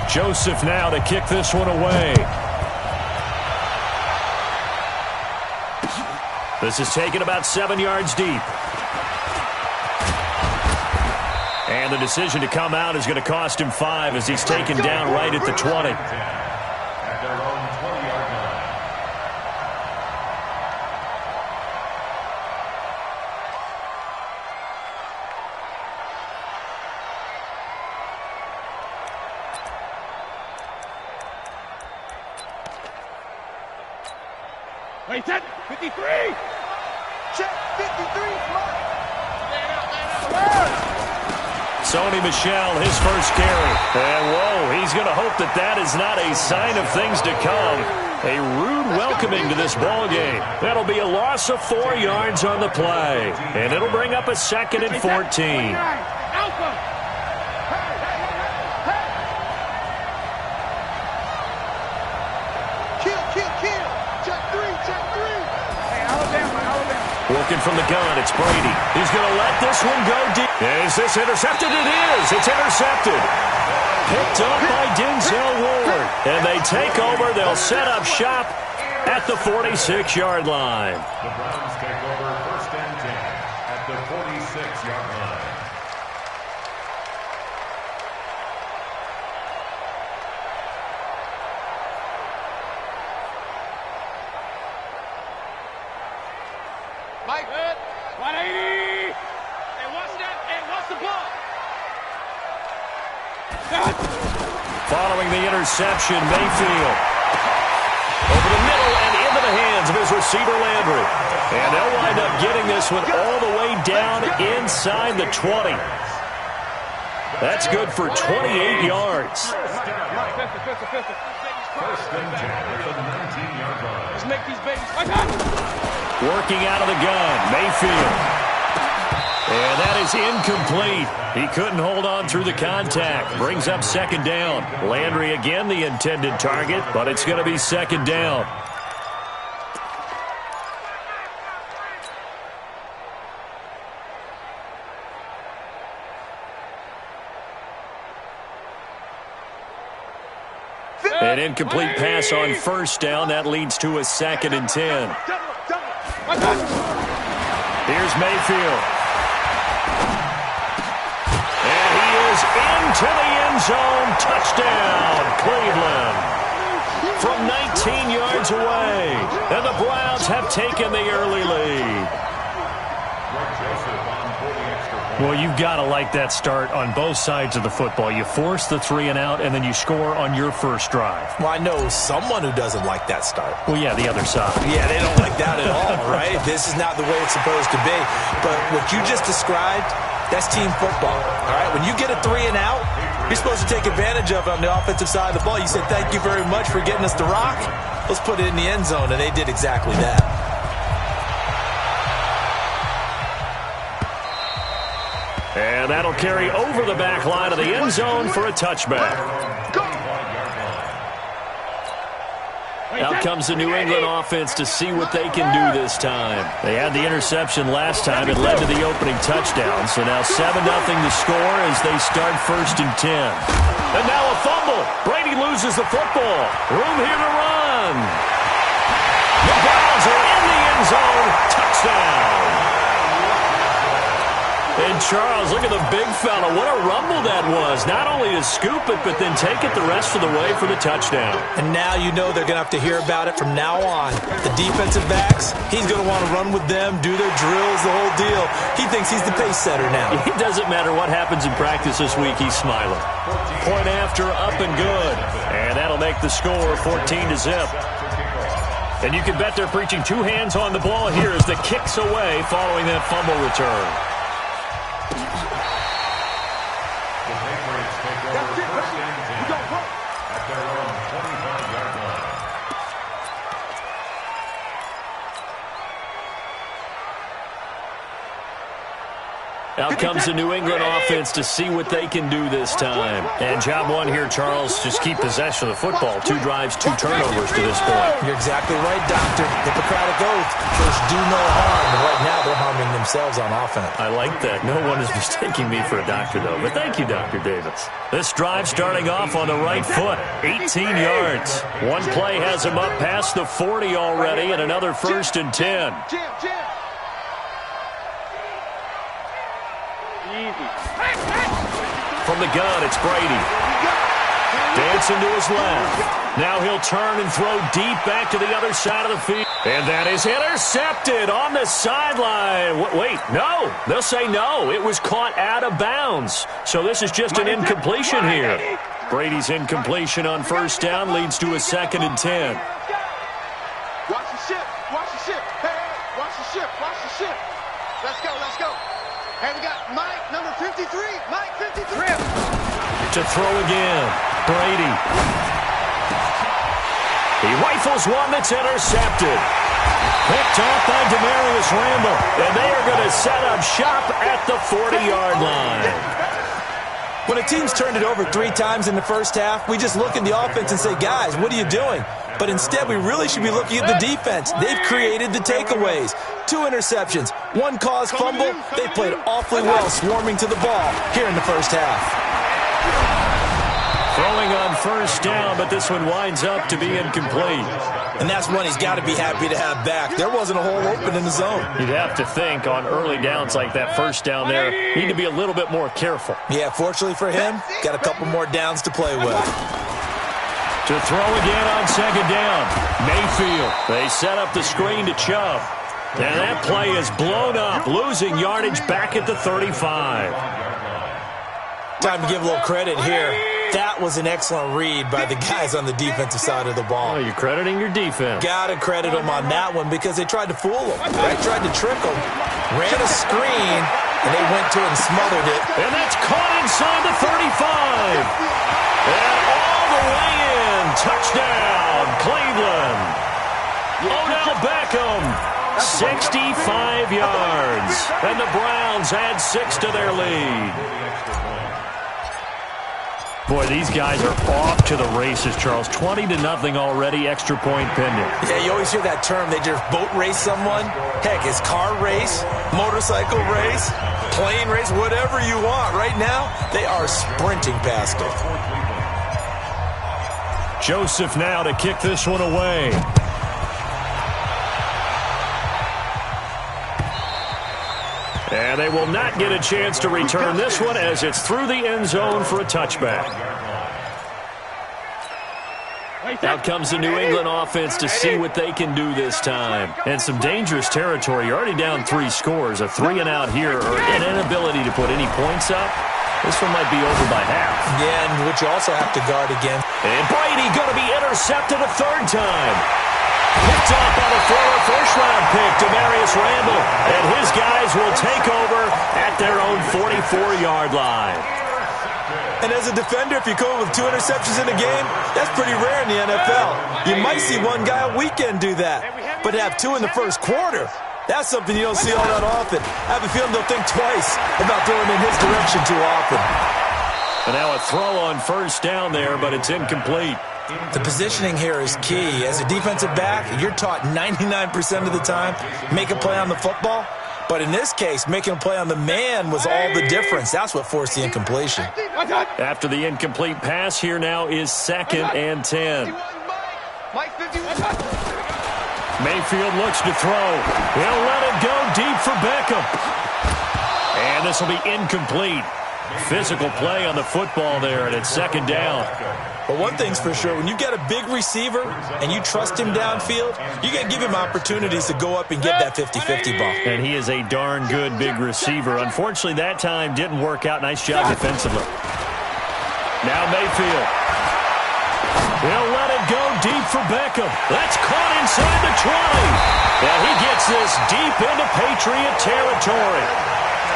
Joseph now to kick this one away. This is taken about 7 yards deep. And the decision to come out is going to cost him 5 as he's taken down right at the 20. At their own 20-yard line. Wait, 10, 53! Check, 53, Sony Michel, his first carry. And whoa, he's going to hope that that is not a sign of things to come. A rude welcoming to this ball game. That'll be a loss of 4 yards on the play. And it'll bring up a 2nd and 14. Alpha! Working from the gun, it's Brady. He's going to let this one go deep. Is this intercepted? It is. It's intercepted. Picked up by Denzel Ward. And they take over. They'll set up shop at the 46-yard line. The Browns take over 1st and 10 at the 46-yard line. Mike, 180. And what's that? And what's the ball? Following the interception, Mayfield. Over the middle and into the hands of his receiver, Landry. And they'll wind up getting this one all the way down inside the 20. That's good for 28 yards. 1st and 10 at the 19-yard line. Let's make these babies. Working out of the gun, Mayfield. And that is incomplete. He couldn't hold on through the contact. Brings up 2nd down. Landry again the intended target, but it's going to be 2nd down. An incomplete pass on 1st down. That leads to a 2nd and 10. Here's Mayfield. And he is into the end zone. Touchdown, Cleveland. From 19 yards away. And the Browns have taken the early lead. Well, you've got to like that start on both sides of the football. You force the 3 and out, and then you score on your first drive. Well, I know someone who doesn't like that start. Well, yeah, the other side. Yeah, they don't like that at all, right? This is not the way it's supposed to be. But what you just described, that's team football, all right? When you get a 3 and out, you're supposed to take advantage of it on the offensive side of the ball. You said, thank you very much for getting us the rock. Let's put it in the end zone, and they did exactly that. And that'll carry over the back line of the end zone for a touchback. Out comes the New England offense to see what they can do this time. They had the interception last time. It led to the opening touchdown. So now 7-0 to score as they start 1st and 10. And now a fumble. Brady loses the football. Room here to run. The Browns are in the end zone. Touchdown. And Charles, look at the big fella. What a rumble that was. Not only to scoop it, but then take it the rest of the way for the touchdown. And now you know they're going to have to hear about it from now on. The defensive backs, he's going to want to run with them, do their drills, the whole deal. He thinks he's the pace setter now. It doesn't matter what happens in practice this week. He's smiling. Point after, up and good. And that'll make the score 14-0. And you can bet they're preaching 2 hands on the ball here as the kick's away following that fumble return. Out comes the New England offense to see what they can do this time. And job one here, Charles, just keep possession of the football. 2 drives, 2 turnovers to this point. You're exactly right, Doctor. Hippocratic oath. First, do no harm. And right now, they're harming themselves on offense. I like that. No one is mistaking me for a doctor, though. But thank you, Dr. Davis. This drive starting off on the right foot. 18 yards. One play has him up past the 40 already, and another 1st and 10. From the gun, it's Brady. Dancing to his left. Now he'll turn and throw deep back to the other side of the field. And that is intercepted on the sideline. Wait, no. They'll say no. It was caught out of bounds. So this is just an incompletion here. Brady's incompletion on 1st down leads to a 2nd and 10. Watch the ship. Watch the ship. Hey, watch the ship. Watch the ship. Let's go. Let's go. And we got Mike, number 53. Mike, 53. To throw again. Brady. He rifles one that's intercepted. Picked off by Demarius Randall. And they are going to set up shop at the 40-yard line. When a team's turned it over 3 times in the first half, we just look at the offense and say, guys, what are you doing? But instead, we really should be looking at the defense. They've created the takeaways. 2 interceptions, 1 caused fumble. They played awfully well swarming to the ball here in the first half. Throwing on 1st down, but this one winds up to be incomplete. And that's one he's got to be happy to have back. There wasn't a hole open in the zone. You'd have to think on early downs like that 1st down there, need to be a little bit more careful. Yeah, fortunately for him, got a couple more downs to play with. To throw again on 2nd down. Mayfield. They set up the screen to Chubb. And that play is blown up, losing yardage back at the 35. Time to give a little credit here. That was an excellent read by the guys on the defensive side of the ball. Oh, you're crediting your defense. Got to credit them on that one because they tried to fool him. Right? Tried to trick him. Ran a screen, and they went to it and smothered it. And that's caught inside the 35. And all the way in. Touchdown, Cleveland. Odell Beckham, 65 yards. And the Browns add 6 to their lead. Boy, these guys are off to the races, Charles. 20-0 already, extra point pending. Yeah, you always hear that term. They just boat race someone. Heck, it's car race, motorcycle race, plane race, whatever you want. Right now, they are sprinting past it. Joseph now to kick this one away. And they will not get a chance to return this one as it's through the end zone for a touchback. Out comes the New England offense to see what they can do this time. And some dangerous territory. You're already down 3 scores. A 3-and-out here or an inability to put any points up. This one might be over by half. Yeah, and which you also have to guard against. And Brady going to be intercepted a 3rd time. Picked off by the former 1st-round pick, Demarius Randall. And his guys will take over at their own 44-yard line. And as a defender, if you go with 2 interceptions in a game, that's pretty rare in the NFL. You might see one guy a weekend do that. But to have 2 in the first quarter, that's something you don't see all that often. I have a feeling they'll think twice about throwing in his direction too often. And now a throw on 1st down there, but it's incomplete. The positioning here is key. As a defensive back, you're taught 99% of the time, make a play on the football. But in this case, making a play on the man was all the difference. That's what forced the incompletion. After the incomplete pass, here now is 2nd and 10. Mayfield looks to throw. He'll let it go deep for Beckham. And this will be incomplete. Physical play on the football there, and it's 2nd down. But one thing's for sure, when you get a big receiver and you trust him downfield, you got to give him opportunities to go up and get that 50-50 ball. And he is a darn good big receiver. Unfortunately, that time didn't work out. Nice job defensively. Now Mayfield. He'll let it go deep for Beckham. That's caught inside the 20. And he gets this deep into Patriot territory.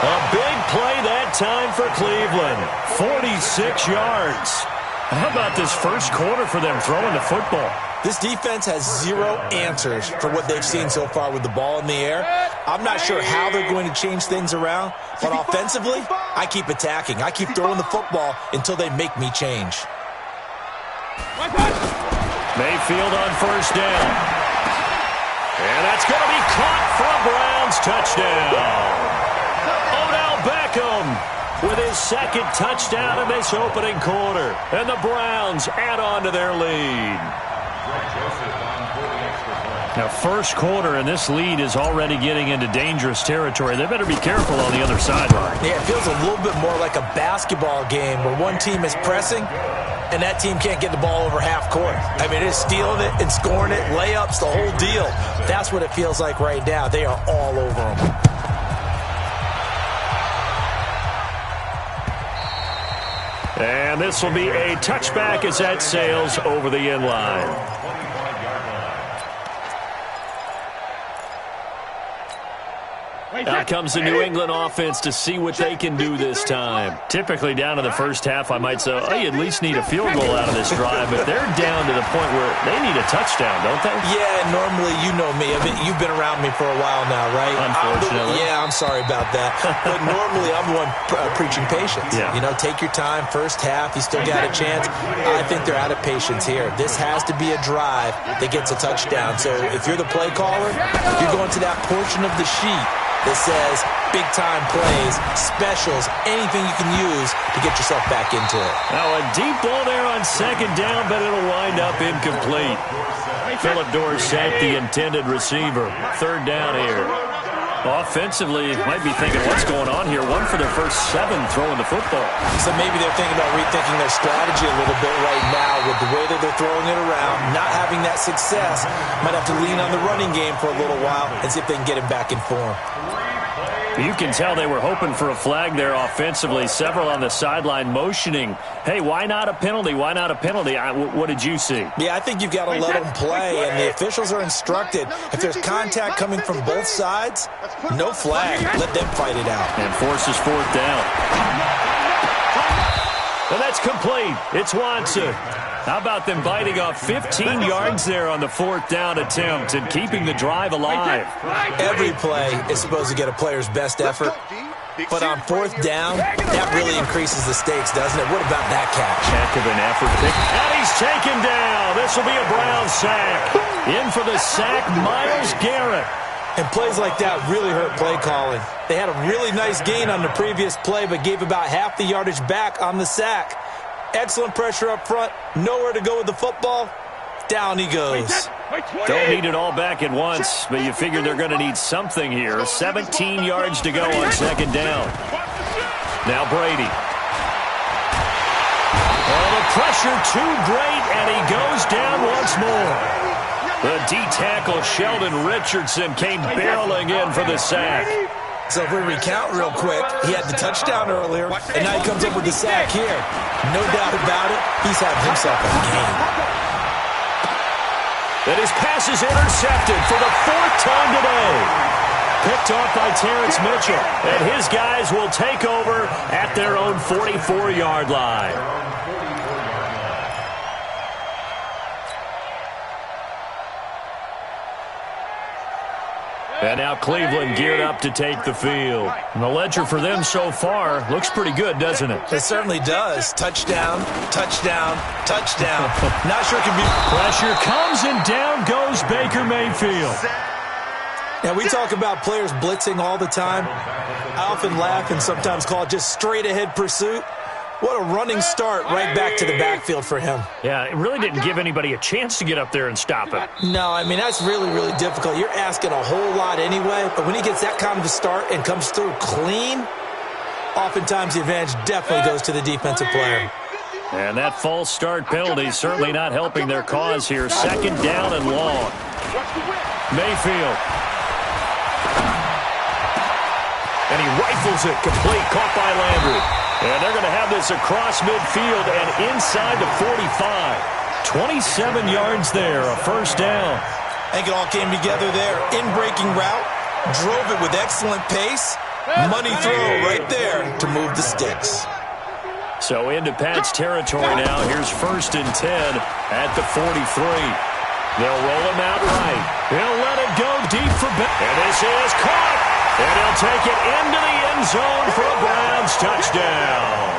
A big play that time for Cleveland. 46 yards. How about this first quarter for them throwing the football? This defense has zero answers for what they've seen so far with the ball in the air. I'm not sure how they're going to change things around, but offensively, I keep attacking. I keep throwing the football until they make me change. Mayfield on first down. And that's going to be caught for a Browns touchdown. Odell Beckham with his second touchdown in this opening quarter. And the Browns add on to their lead. Now, first quarter, and this lead is already getting into dangerous territory. They better be careful on the other sideline. Yeah, it feels a little bit more like a basketball game where one team is pressing and that team can't get the ball over half court. I mean, it's stealing it and scoring it, layups, the whole deal. That's what it feels like right now. They are all over them. And this will be a touchback as that sails over the end line. Out comes the New England offense to see what they can do this time. Typically down in the first half, I might say, oh, you at least need a field goal out of this drive, but they're down to the point where they need a touchdown, don't they? Yeah, normally, you know me. I mean, you've been around me for a while now, right? Unfortunately. I'm sorry about that. But normally, I'm the one preaching patience. Yeah. You know, take your time. First half, you still got a chance. I think they're out of patience here. This has to be a drive that gets a touchdown. So if you're the play caller, you're going to that portion of the sheet that says big-time plays, specials, anything you can use to get yourself back into it. Now a deep ball there on second down, but it'll wind up incomplete. Phillip Dorsett, the intended receiver. Third down here. Offensively, might be thinking, what's going on here? One for their first 7 throwing the football. So maybe they're thinking about rethinking their strategy a little bit right now with the way that they're throwing it around, not having that success. Might have to lean on the running game for a little while and see if they can get him back in form. You can tell they were hoping for a flag there offensively. Several on the sideline motioning, hey, why not a penalty? Why not a penalty? What did you see? Yeah, I think you've got to let them play, and the officials are instructed. If there's contact coming from both sides, no flag. Let them fight it out. And forces fourth down. And that's complete. It's Watson. How about them biting off 15 yards there on the fourth down attempt and keeping the drive alive? Every play is supposed to get a player's best effort, but on fourth down, that really increases the stakes, doesn't it? What about that catch? Heck of an effort. And he's taken down. This will be a Brown sack. In for the sack, Myles Garrett. And plays like that really hurt play calling. They had a really nice gain on the previous play, but gave about half the yardage back on the sack. Excellent pressure up front. Nowhere to go with the football. Down he goes. Don't need it all back at once, but you figure they're going to need something here. 17 yards to go on second down. Now Brady. Oh, the pressure too great, and he goes down once more. The D-tackle Sheldon Richardson came barreling in for the sack. So if we recount real quick, he had the touchdown earlier, and now he comes up with the sack here. No doubt about it, he's having himself a game. And his pass is intercepted for the 4th time today. Picked off by Terrence Mitchell. And his guys will take over at their own 44-yard line. And now Cleveland geared up to take the field. And the ledger for them so far looks pretty good, doesn't it? It certainly does. Touchdown, touchdown, touchdown. Not sure it can be. Pressure comes and down goes Baker Mayfield. Now, we talk about players blitzing all the time. I often laugh and sometimes call it just straight-ahead pursuit. What a running start right back to the backfield for him. Yeah, it really didn't give anybody a chance to get up there and stop him. No, I mean, that's really, really difficult. You're asking a whole lot anyway, but when he gets that kind of a start and comes through clean, oftentimes the advantage definitely goes to the defensive player. And that false start penalty certainly not helping their cause here. Second down and long. Mayfield. And he rifles it complete, caught by Landry. And they're going to have this across midfield and inside the 45. 27 yards there, a first down. I think it all came together there. In-breaking route, drove it with excellent pace. Money throw right there to move the sticks. So into Pat's territory now. Here's 1st and 10 at the 43. They'll roll him out right. He'll let it go deep for Ben. And this is caught. And he'll take it into the end zone for a Browns touchdown.